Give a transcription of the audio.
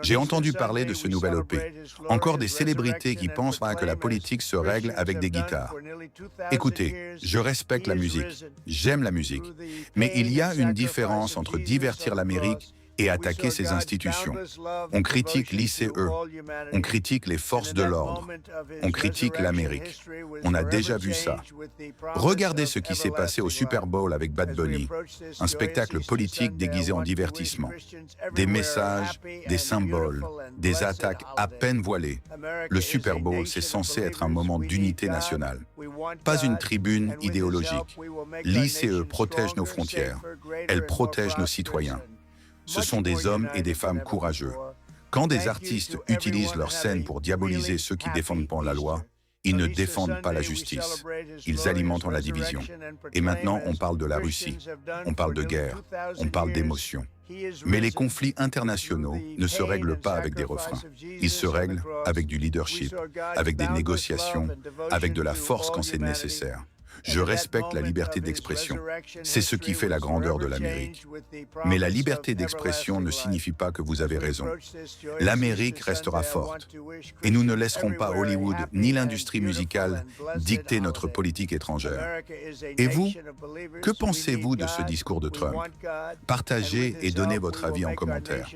J'ai entendu parler de ce nouvel EP. Encore des célébrités qui pensent que la politique se règle avec des guitares. Écoutez, je respecte la musique, j'aime la musique, mais il y a une différence entre divertir l'Amérique et attaquer ses institutions. On critique l'ICE, on critique les forces de l'ordre, on critique l'Amérique. On a déjà vu ça. Regardez ce qui s'est passé au Super Bowl avec Bad Bunny, un spectacle politique déguisé en divertissement. Des messages, des symboles, des attaques à peine voilées. Le Super Bowl, c'est censé être un moment d'unité nationale, pas une tribune idéologique. L'ICE protège nos frontières, elle protège nos citoyens. Ce sont des hommes et des femmes courageux. Quand des artistes utilisent leur scène pour diaboliser ceux qui défendent pas la loi, ils ne défendent pas la justice. Ils alimentent la division. Et maintenant, on parle de la Russie. On parle de guerre. On parle d'émotion. Mais les conflits internationaux ne se règlent pas avec des refrains. Ils se règlent avec du leadership, avec des négociations, avec de la force quand c'est nécessaire. Je respecte la liberté d'expression. C'est ce qui fait la grandeur de l'Amérique. Mais la liberté d'expression ne signifie pas que vous avez raison. L'Amérique restera forte. Et nous ne laisserons pas Hollywood ni l'industrie musicale dicter notre politique étrangère. Et vous, que pensez-vous de ce discours de Trump? Partagez et donnez votre avis en commentaire.